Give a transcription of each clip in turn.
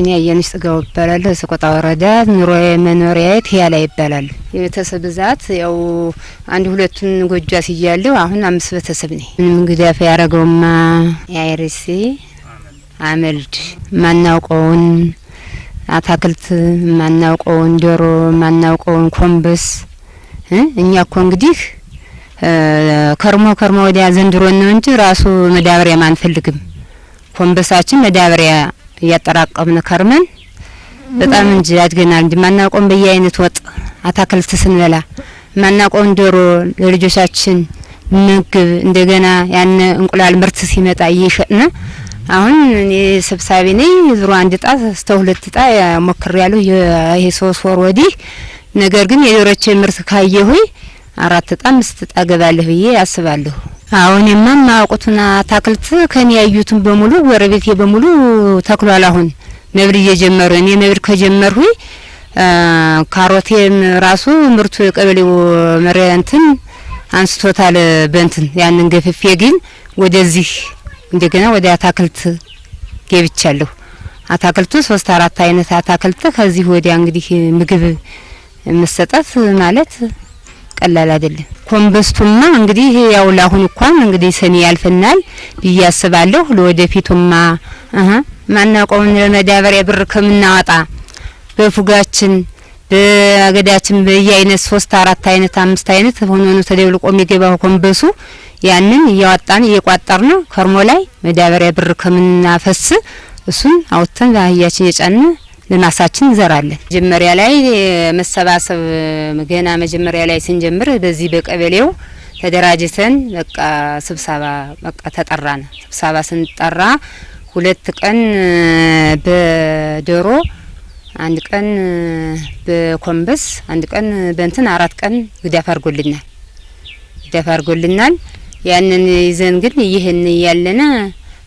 እኔ አየንሽ ጽጋው ይባላል። ሰቆጣ ወረዳ ኑሮዬ መኖሪያዬ ቲያላ ይባላል። የቤተሰብ ብዛት ያው አንድ ሁለቱን ጎጆ አስይያለሁ። አሁን 5 ቤተሰብ ነኝ። እንግዲህ ያረገውማ ያይሪሲ አመልድ ማናውቀውን አታክልት ማናውቀውን ዶሮ ማናውቀውን ኮምበስ እኛ እኮ እንግዲህ ከርሞ ወዲያ ዘንድሮ ነው እንጂ ራሱ መዳበሪያ ማንፈልግም። ኮምበሳችን መዳበሪያ ያጠራቀምን ከርመን በጣም እንጂ አድገናል። እንጂ ማናውቀውን በየአይነት ወጥ አታክልት ስንበላ ማናውቀውን ዶሮ ለልጆቻችን ምግብ እንደገና ያን እንቁላል ምርት ሲመጣ እየሸጥነ አሁን እኔ ሰብሳቢ ነኝ። ዝሮ አንድ ጣ እስከ 2 ጣ ሞክሬያለሁ ይሄ 3 ወር ወዲህ። ነገር ግን የዶሮቼ ምርት ካየሁኝ 4 ጣ 5 ጣ ገባለሁ ብዬ አስባለሁ። አሁን የማያውቁትና አታክልት ከኔ ያዩትን በሙሉ ጎረቤቴ በሙሉ ተክሏል። አሁን መብል እየጀመሩ እኔ መብል ከጀመርሁኝ ካሮቴም ራሱ ምርቱ የቀበሌው መሪያንትን አንስቶታል በእንትን ያንን ገፍፌ ግን ወደዚህ እንደገና ወደ አታክልት ገብቻለሁ። አታክልቱ 3-4 አይነት አታክልት ከዚህ ወዲያ እንግዲህ ምግብ መሰጠት ማለት ቀላል አይደለም። ኮምበስቱማ እንግዲህ ያው ላሁን እንኳን እንግዲህ ሰኔ ያልፈናል ብዬ አስባለሁ። ለወደፊቱማ ማናውቀውን ለመዳበሪያ ብር ከምናወጣ በፉጋችን በአገዳችን በየአይነት 3-4 አይነት 5 አይነት ሆኖ ነው ተደብልቆ የሚገባው ኮምበሱ። ያንን እያወጣን እየቋጠርን ከርሞ ላይ መዳበሪያ ብር ከምናፈስ እሱን አውጥተን በአህያችን የጫንን ለማሳችን እንዘራለን። መጀመሪያ ላይ መሰባሰብ ገና መጀመሪያ ላይ ስንጀምር በዚህ በቀበሌው ተደራጅተን በቃ ስብሰባ በቃ ተጠራን። ስብሰባ ስንጠራ 2 ቀን በዶሮ 1 ቀን በኮምበስ 1 ቀን በእንትን 4 ቀን ግዳፍ አድርጎልናል። ያንን ይዘን ግን ይሄን ያለና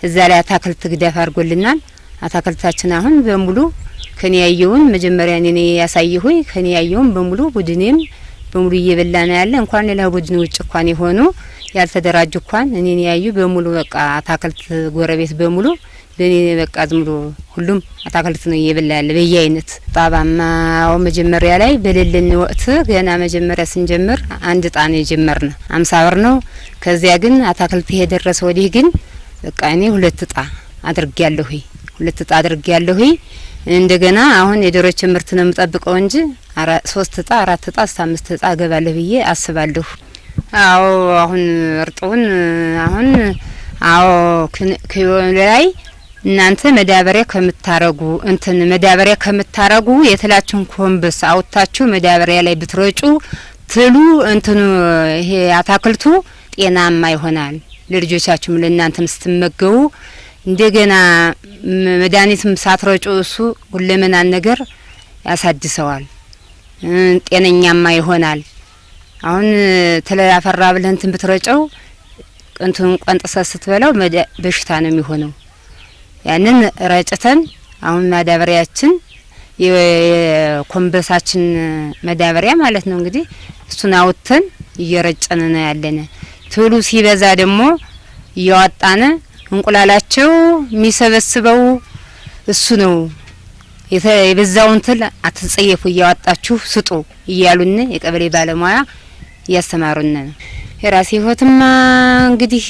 እዛ ላይ አታክልት ግዳፍ አድርጎልናል። አታክልታችን አሁን በሙሉ ከኔ ያየውን መጀመሪያ እኔ ያሳየሁኝ ከኔ ያየውን በሙሉ ቡድኔም በሙሉ እየበላና ያለ እንኳን ሌላ ቡድን ውጭ እንኳን የሆኑ ያልተደራጁ እንኳን እኔን ያዩ በሙሉ በቃ አታክልት ጎረቤት በሙሉ በኔ በቃ ዝም ብሎ ሁሉም አታክልት ነው እየበላ ያለ በየአይነት። ጣባማው መጀመሪያ ላይ በሌለን ወቅት ገና መጀመሪያ ስንጀምር 1 ጣ ነው የጀመርነ 50 ብር ነው። ከዚያ ግን አታክልት የደረሰ ወዲህ ግን በቃ እኔ 2 ጣ አድርጌያለሁ 2 ጣ አድርጌያለሁ። እንደገና አሁን የዶሮች ምርት ነው የምጠብቀው እንጂ 3 ጣ 4 ጣ 5 ጣ ገባለሁ ብዬ አስባለሁ። አዎ አሁን እርጡን አሁን አዎ ከላይ እናንተ መዳበሪያ ከምታረጉ የትላችሁን ኮምበስ አውጥታችሁ መዳበሪያ ላይ ብትረጩ ትሉ እንትኑ ይሄ አታክልቱ ጤናማ ይሆናል። ለልጆቻችሁም ለእናንተም ስትመገቡ እንደገና መድኃኒትም ሳትረጩ እሱ ሁለመናን ነገር ያሳድሰዋል፣ ጤነኛማ ይሆናል። አሁን ተላፈራ ብለህ እንትን ብትረጨው እንትን ቆንጥሰ ስትበላው በሽታ ነው የሚሆነው። ያንን ረጭተን አሁን ማዳበሪያችን የኮምበሳችን መዳበሪያ ማለት ነው እንግዲህ እሱን አውጥተን እየረጨን ነው ያለነ። ትሉ ሲበዛ ደግሞ እያወጣነ እንቁላላቸው የሚሰበስበው እሱ ነው። የበዛውን ትል አትጸየፉ እያወጣችሁ ስጡ እያሉን የቀበሌ ባለሙያ እያስተማሩን ነው። የራሴ ህይወትማ እንግዲህ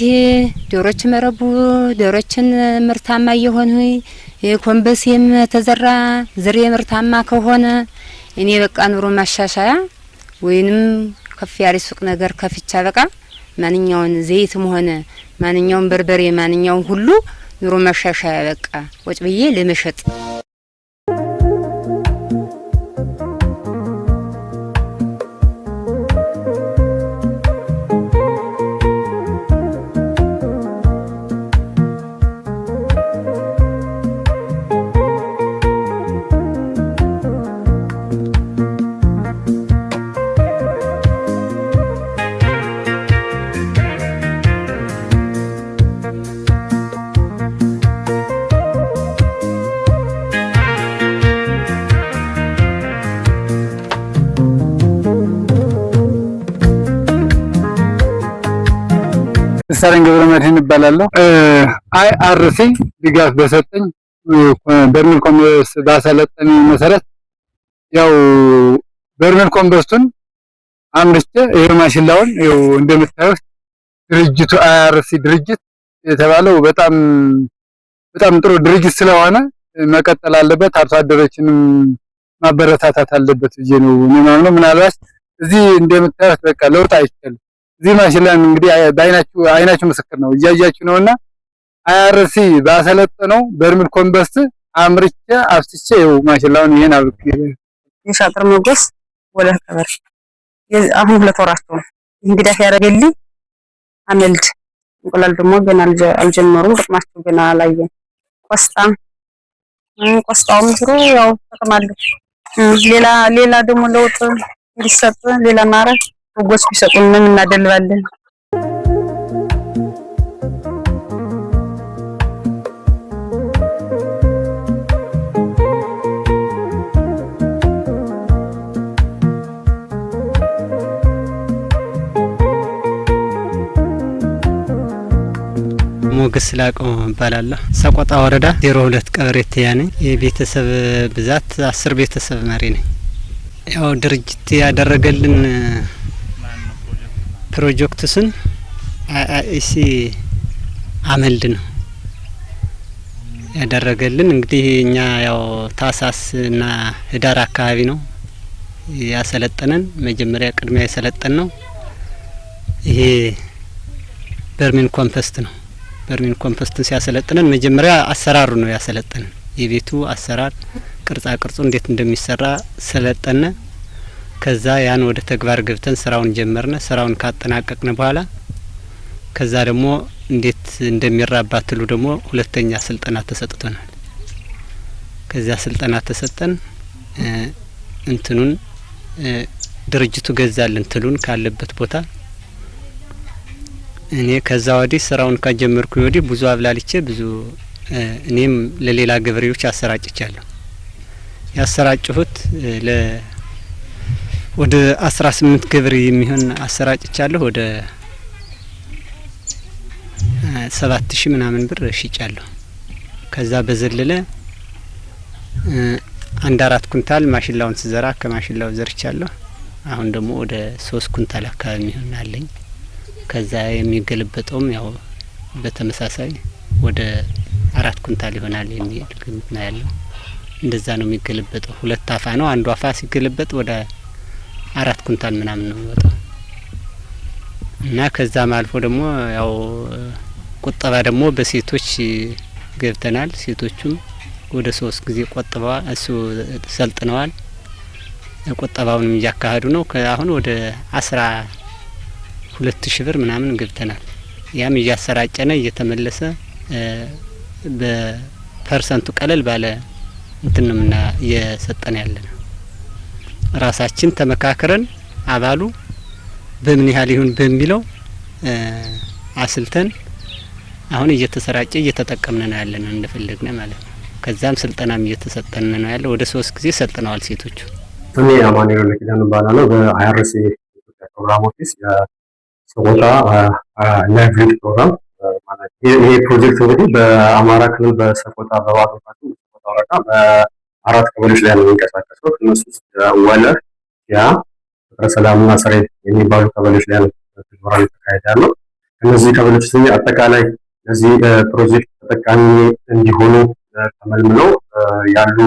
ዶሮች መረቡ ዶሮችን ምርታማ እየሆኑ ኮምበስም ተዘራ ዝሬ ምርታማ ከሆነ እኔ በቃ ኑሮ ማሻሻያ ወይንም ከፍ ያለ ሱቅ ነገር ከፍቻ በቃ ማንኛውን ዘይትም ሆነ ማንኛውን በርበሬ ማንኛውን ሁሉ ኑሮ ማሻሻያ በቃ ወጭ ብዬ ለመሸጥ ሰረን ገብረ መድህን እባላለሁ። አይአርሲ ድጋፍ በሰጠኝ በርሜል ኮምፖስት ባሰለጠን መሰረት ያው በርሜል ኮምፖስቱን አምርቼ ይሄ ማሽላውን ያው እንደምታዩት ድርጅቱ አርሲ ድርጅት የተባለው በጣም ጥሩ ድርጅት ስለሆነ መቀጠል አለበት። አርሶ አደሮችንም ማበረታታት አለበት ብዬ ነው የማምነው። ምናልባት እዚህ እንደምታዩት በቃ ለውጥ አይቻልም። እዚህ ማሽላን እንግዲህ አይናችሁ ምስክር ነው እያያችሁ ነውና አርሲ ባሰለጠነው በርሜል ኮምፖስት አምርቼ አፍስቼ ይኸው ማሽላውን ይሄን አብቅ የሻጥር ሞገስ ወለ ከበር አሁን 2 ወራቸው ነው እንግዲህ ያደረገልኝ አመልድ እንቁላል ደግሞ ገና አልጀመሩም። ጥቅማቸው ገና አላየን። ቆስጣውም ዝሮ ያው ተቀማለ ሌላ ደግሞ ለውጥ እንዲሰጥ ሌላ ማረግ ሞገስ ቢሰጡን ምን እናደልባለን። ሞገስ ላቀው እባላለሁ። ሰቆጣ ወረዳ 02 ቀበሌ ነኝ። የቤተሰብ ብዛት 10 ቤተሰብ መሪ ነኝ። ያው ድርጅት ያደረገልን ፕሮጀክቱን አይሲ አመልድ ነው ያደረገልን። እንግዲህ እኛ ያው ታሳስና ህዳር አካባቢ ነው ያሰለጠነን። መጀመሪያ ቅድሚያ ያሰለጠን ነው ይሄ በርሜል ኮምፖስት ነው። በርሜል ኮምፖስትን ሲያሰለጥነን መጀመሪያ አሰራሩ ነው ያሰለጠነን። የቤቱ አሰራር ቅርጹ እንዴት እንደሚሰራ ሰለጠነ። ከዛ ያን ወደ ተግባር ገብተን ስራውን ጀመርነ። ስራውን ካጠናቀቅነ በኋላ ከዛ ደግሞ እንዴት እንደሚራባ ትሉ ደግሞ ሁለተኛ ስልጠና ተሰጥቶናል። ከዛ ስልጠና ተሰጠን። እንትኑን ድርጅቱ ገዛልን ትሉን ካለበት ቦታ እኔ ከዛ ወዲህ ስራውን ካጀመርኩ ወዲህ ብዙ አብላልቼ ብዙ እኔም ለሌላ ገበሬዎች አሰራጭቻለሁ። ያሰራጭሁት ወደ 18 ገበሬ የሚሆን አሰራጭቻለሁ። ወደ 7000 ምናምን ብር ሽጫለሁ። ከዛ በዘለለ አንድ 4 ኩንታል ማሽላውን ስዘራ ከማሽላው ዘርቻለሁ። አሁን ደግሞ ወደ 3 ኩንታል አካባቢ የሚሆን አለኝ። ከዛ የሚገለበጠውም ያው በተመሳሳይ ወደ 4 ኩንታል ይሆናል የሚል ግምት ነው ያለው። እንደዛ ነው የሚገለበጠው። 2 አፋ ነው። አንዱ አፋ ሲገለበጥ ወደ 4 ኩንታል ምናምን ነው የሚወጣው። እና ከዛም አልፎ ደግሞ ያው ቁጠባ ደግሞ በሴቶች ገብተናል። ሴቶቹም ወደ 3 ጊዜ ቆጥበዋል፣ እሱ ሰልጥነዋል። ቁጠባውንም እያካሄዱ ነው። አሁን ወደ 12,000 ብር ምናምን ገብተናል። ያም እያሰራጨነ እየተመለሰ በፐርሰንቱ ቀለል ባለ እንትንምና እየሰጠን ያለና ራሳችን ተመካክረን አባሉ በምን ያህል ይሁን በሚለው አስልተን አሁን እየተሰራጨ እየተጠቀምን ነው ያለና እንደፈለግነ ማለት ነው። ከዛም ስልጠናም እየተሰጠን ነው ያለው። ወደ 3 ጊዜ ሰልጥነዋል ሴቶቹ። ስሜ አማኑኤል ለኪዳን ባላለው በአይአርሲ ፕሮግራም ኦፊስ የሰቆጣ ላይቭሊድ ፕሮግራም ማለት ይሄ ፕሮጀክት እንግዲህ በአማራ ክልል በሰቆጣ በባቶታቱ ሰቆጣ ወረዳ በ4 ቀበሌዎች ላይ ነው የሚንቀሳቀሰው። ከነሱ ውስጥ ወለ፣ ያ፣ ፍቅረ ሰላምና ሰሬ የሚባሉ ቀበሌዎች ላይ ነው ተግባራዊ ተካሄደ ያለው። እነዚህ ቀበሌዎች ውስጥ አጠቃላይ ለዚህ ፕሮጀክት ተጠቃሚ እንዲሆኑ ተመልምለው ያሉ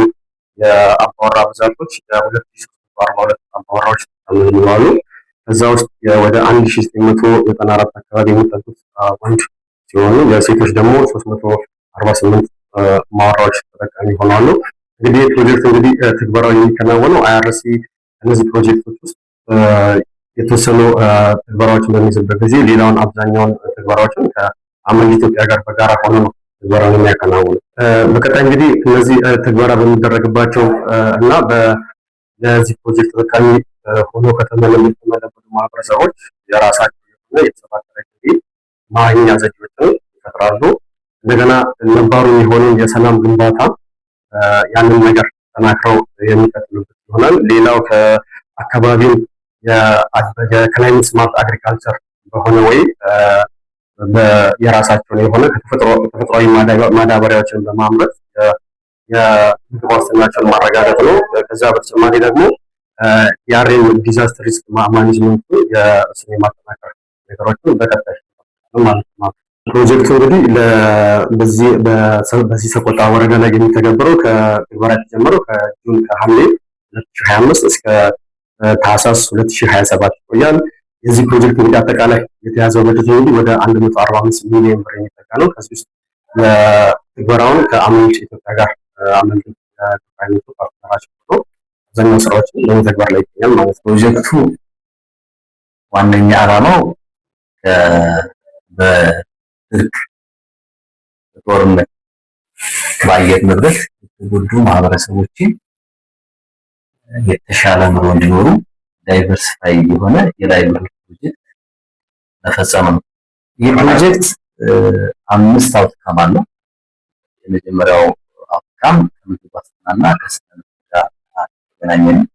የአባወራ ብዛቶች 2342 አባወራዎች ተመልምለዋል። ከዛ ውስጥ ወደ 1994 አካባቢ የሚጠጉት ወንድ ሲሆኑ የሴቶች ደግሞ 348 ማወራዎች ተጠቃሚ ሆነዋል። እንግዲህ ፕሮጀክት እንግዲህ ትግበራዊ የሚከናወነው አይአርሲ እነዚህ ፕሮጀክቶች ውስጥ የተወሰኑ ትግበራዎችን በሚይዝበት ጊዜ ሌላውን አብዛኛውን ትግበራዎችን ከአመል ኢትዮጵያ ጋር በጋራ ሆኖ ነው ትግበራውን የሚያከናውኑ። በቀጣይ እንግዲህ እነዚህ ትግበራ በሚደረግባቸው እና በዚህ ፕሮጀክት ተጠቃሚ ሆኖ ከተመለመሉ ማህበረሰቦች የራሳቸው የሆነ የተሰባሰበ ጊዜ ማግኛ ዘዴዎችን ይፈጥራሉ። እንደገና ነባሩን የሆነውን የሰላም ግንባታ ያንን ነገር ተናክረው የሚቀጥሉበት ይሆናል። ሌላው ከአካባቢው የክላይሜት ስማርት አግሪካልቸር በሆነ ወይ የራሳቸውን የሆነ ተፈጥሯዊ ማዳበሪያዎችን በማምረት የምግብ ዋስትናቸውን ማረጋገጥ ነው። ከዛ በተጨማሪ ደግሞ የአሬን ዲዛስተር ሪስክ ማኔጅመንቱ የእሱን የማጠናከር ነገሮችን በቀጣይ ማለት ነው። ፕሮጀክቱ እንግዲህ በዚህ ሰቆጣ ወረዳ ላይ የሚተገበረው ከትግበራ የተጀመረው ከሐምሌ 2025 እስከ ታህሳስ 2027 ይቆያል። የዚህ ፕሮጀክት እንግዲህ አጠቃላይ የተያዘው በጀት እንግዲህ ወደ 145 ሚሊዮን ብር የሚጠጋ ነው። ከዚህ ውስጥ የትግበራውን ከአምነስቲ ኢትዮጵያ ጋር አመንት ተጠቃሚቱ ፓርትነራችን ሆኖ አብዛኛው ስራዎችን በመተግበር ላይ ይገኛል ማለት ነው። ፕሮጀክቱ ዋነኛ ዓላማው በድርቅ፣ በጦርነት፣ በአየር ንብረት የተጎዱ ማህበረሰቦችን የተሻለ ኑሮ እንዲኖሩ ዳይቨርሲፋይ የሆነ የላይቭሊሁድ ፕሮጀክት መፈጸም ነው። ይህ ፕሮጀክት 5 አውትካም አለው። የመጀመሪያው አውትካም ከምግብ ዋስትናና ከስነ ምግብ ጋር የተገናኘ ነው።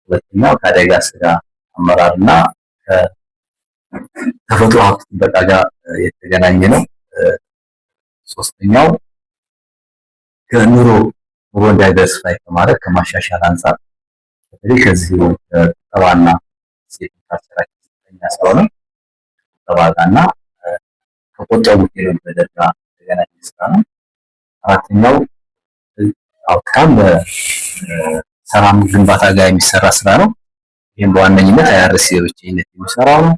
ሁለተኛው ከአደጋ ስጋት አመራርና ከተፈጥሮ ሀብት ጥበቃ ጋር የተገናኘ ነው። ሶስተኛው ኑሮን ዳይቨርሲፋይ ከማድረግ ከማሻሻል አንጻር በተለይ ከዚህ ቁጠባና ሴት ታሰራጭ ከፍተኛ ስለሆነ ቁጠባ ጋርና ከቆጠቡት ሌሎች በደል ጋር የተገናኘ ስራ ነው። አራተኛው አውትካም በሰላም ግንባታ ጋር የሚሰራ ስራ ነው። ይህም በዋነኝነት አይአርሲ ብቸኝነት የሚሰራው ነው።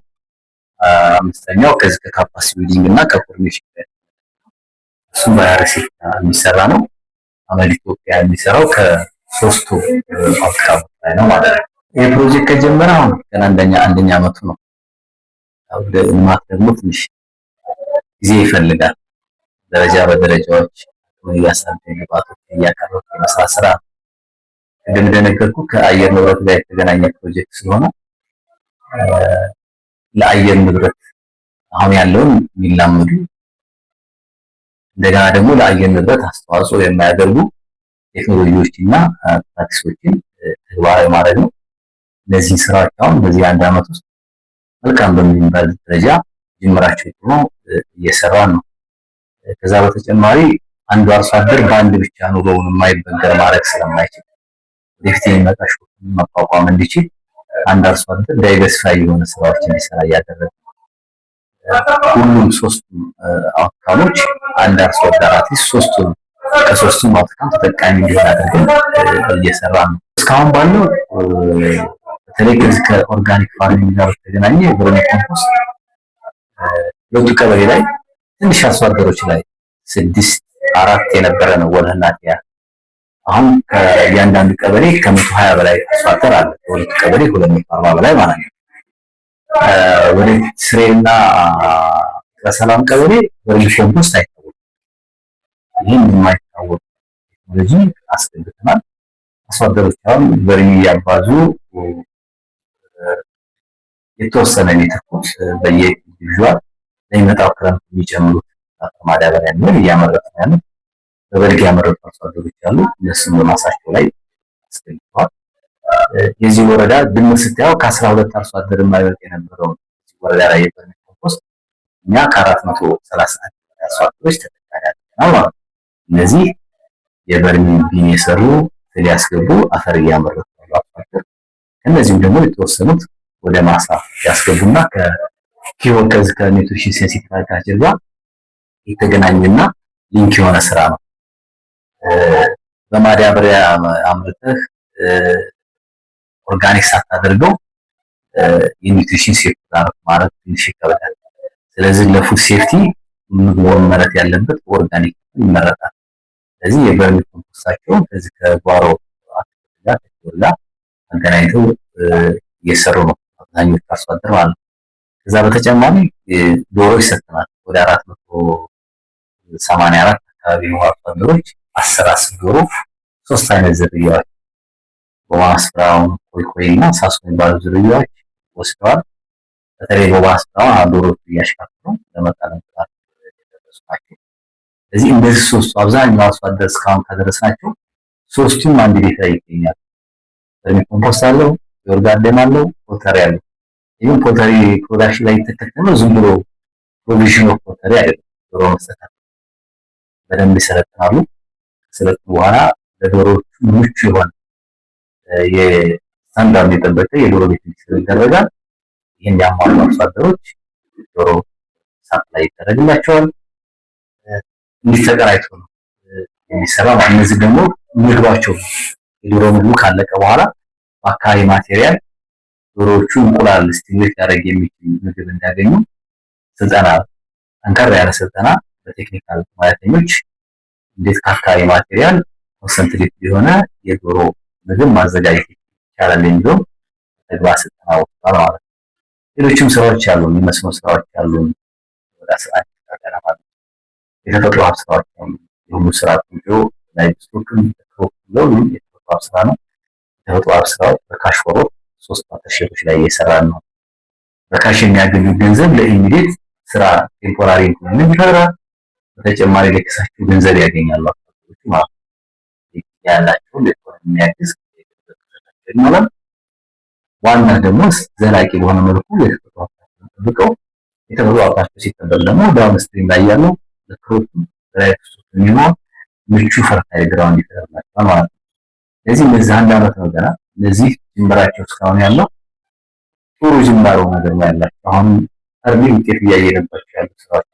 አምስተኛው ከዚህ ከካፓሲቲ ቢልዲንግ እና ከኮኦርዲኔሽን ጋር እሱም በአይአርሲ የሚሰራ ነው። አመል ኢትዮጵያ የሚሰራው ከሶስቱ አውትካም ላይ ነው ማለት ነው። ይህ ፕሮጀክት ከጀመረ አሁን ገና አንደኛ አመቱ ነው። ወደ ልማት ደግሞ ትንሽ ጊዜ ይፈልጋል። ደረጃ በደረጃዎች እያሳደገ ግብዓቶች እያቀረበ የመስራት ስራ ቅድም እንደነገርኩ ከአየር ንብረት ጋር የተገናኘ ፕሮጀክት ስለሆነ ለአየር ንብረት አሁን ያለውን የሚላመዱ እንደገና ደግሞ ለአየር ንብረት አስተዋጽኦ የማያደርጉ ቴክኖሎጂዎችና ፕራክቲሶችን ተግባራዊ ማድረግ ነው። እነዚህ ስራዎች አሁን በዚህ አንድ አመት ውስጥ መልካም በሚባል ደረጃ ጅምራቸው ጥሩ እየሰራ ነው። ከዛ በተጨማሪ አንዱ አርሶ አደር በአንድ ብቻ ኑሮውን የማይበገር ማድረግ ስለማይችል ወደፊት የሚመጣ ሾክን መቋቋም እንዲችል አንድ አርሶ አደር ዳይቨርሲፋይ የሆነ ስራዎች እንዲሰራ እያደረገ ነው። ሁሉም ሶስቱም አውትካሞች አንድ አርሶ አደር አትሊስት ከሶስቱም አውትካም ተጠቃሚ እንዲሆን አድርገን እየሰራ ነው። እስካሁን ባለው በተለይ ከዚህ ከኦርጋኒክ ፋርሚንግ ጋር በተገናኘ ቨርሚ ኮምፖስት ሁለቱ ቀበሌ ላይ ትንሽ አርሶ አደሮች ላይ 6-4 የነበረ ነው ወለና ያ አሁን ከእያንዳንዱ ቀበሌ ከ120 በላይ አርሶ አደር አለ። ሁለቱ ቀበሌ 240 በላይ ማለት ነው። ወደ ስሬና በሰላም ቀበሌ ቨርሚ ኮምፖስት አይታወቅም። ይህን የማይታወቅ ቴክኖሎጂ አስገብተናል። አርሶ አደሮች አሁን ቨርሚ ያባዙ የተወሰነ ሜትር በየኢንዲቪዥዋል ለሚመጣው ክረምት የሚጨምሩት ማዳበሪያ ነው እያመረቱ ነው። በበልግ ያመረቱ አርሶ አደሮች አሉ። እነሱም በማሳቸው ላይ አስገብተዋል። የዚህ ወረዳ ድምር ስታየው ከ12 አርሶ አደር የማይበልጥ የነበረው ወረዳ ላይ የቨርሚ ኮምፖስት እኛ ከ431 አርሶ አደሮች ተጠቃሚ አድርገናል ማለት ነው። እነዚህ የቨርሚ ቢን የሰሩ ፍል ያስገቡ አፈር እያመረቱ ነው አርሶ አደር። እነዚህም ደግሞ የተወሰኑት ወደ ማሳ ያስገቡና ከኒውትሪሽን ሴንሲቲቭ አግሪካልቸር ጋር የተገናኘና ሊንክ የሆነ ስራ ነው። በማዳበሪያ አምርተህ ኦርጋኒክ ሳታደርገው የኒውትሪሽን ሴፍቲ ማለት ትንሽ ይከብዳል። ስለዚህ ለፉድ ሴፍቲ ምግቡ መመረት ያለበት ኦርጋኒክ ይመረጣል። ስለዚህ የቨርሚ ኮምፖስታቸውን ከዚህ ከጓሮ አትክልት ጋር አገናኝተው እየሰሩ ነው አብዛኞቹ አርሶ አደር ማለት ነው። ከዛ በተጨማሪ ዶሮ ይሰጥናል። ወደ 484 አካባቢ አርሶ አደሮች 10 ዶሮ 3 አይነት ዝርያዎች ቦማስ ብራውን፣ ኮይኮይና ሳሶ የሚባሉ ዝርያዎች ወስደዋል። በተለይ ቦማስ ብራውን ዶሮቹ እያሽካከሉ ለመጣለም የደረሱ ናቸው። ስለዚህ እንደዚህ ሶስቱ አብዛኛው አርሶ አደር እስካሁን ከደረስናቸው ሶስቱም አንድ ቤት ላይ ይገኛሉ። ቨርሚ ኮምፖስት አለው፣ የኦርጋኒክ አለው፣ ፖተሪ አለው። ይህም ፖተሪ ፕሮዳክሽን ላይ የተከተለው ዝም ብሎ ፕሮቪዥን ኦፍ ፖተሪ አይደለም። ዶሮ መስጠት በደንብ ይሰለጥናሉ። ከሰለጠኑ በኋላ ለዶሮዎቹ ምቹ የሆነ የስታንዳርድ የጠበቀ የዶሮ ቤት እንዲሰሩ ይደረጋል። ይህን ያሟሉ አርሶ አደሮች ዶሮ ሳፕላይ ይደረግላቸዋል። እንዲህ ተቀራይቶ ነው የሚሰራ ማለት። እነዚህ ደግሞ ምግባቸው የዶሮ ምግቡ ካለቀ በኋላ በአካባቢ ማቴሪያል ዶሮዎቹ እንቁላል ስቲሙሌት ያደርግ የሚችል ምግብ እንዲያገኙ ስልጠና፣ ጠንከር ያለ ስልጠና በቴክኒካል ሙያተኞች እንዴት ከአካባቢ ማቴሪያል ኮንሰንትሬት የሆነ የዶሮ ምግብ ማዘጋጀት ይቻላል የሚለው ተግባር ስልጠና ወጥቷል ማለት ነው። ሌሎችም ስራዎች አሉ፣ የመስኖ ስራዎች አሉ፣ ወደ ስራ ተቀራራቢ የተፈጥሮ ሀብት ስራዎች አሉ። የሁሉ ስራ ቆንጆ ላይ ስቶክም ተፈጥሮ የተፈጥሮ ሀብት ስራ ነው። የተፈጥሮ ሀብት ስራዎች በካሽ ፎሮ 3 ፓርትነርሺፖች ላይ እየሰራን ነው። በካሽ የሚያገኙ ገንዘብ ለኢሚዲየት ስራ ቴምፖራሪ ኢምፕሎይመንት ይፈጥራል። በተጨማሪ ለኪሳቸው ገንዘብ ያገኛሉ አካባቢዎች ማለት ነው። ያላቸው ለኢኮኖሚ የሚያግዝ ይኖራል። ዋና ደግሞ ዘላቂ በሆነ መልኩ የተፈጥሮ ሀብታቸውን ጠብቀው የተፈጥሮ ሀብታቸው ሲጠበቅ ደግሞ ዳውንስትሪም ላይ ያለው ለክሮፕ ራይት የሚሆን ምቹ ፈርታይል ግራውንድ ይፈጥርላቸዋል ማለት ነው። ስለዚህ እነዚህ አንድ አመት ነው ገና። እነዚህ ጅምራቸው እስካሁን ያለው ጥሩ ጅምራው ነገር ነው ያላቸው። አሁን እርሚ ውጤት እያየንባቸው ያሉ ስራዎች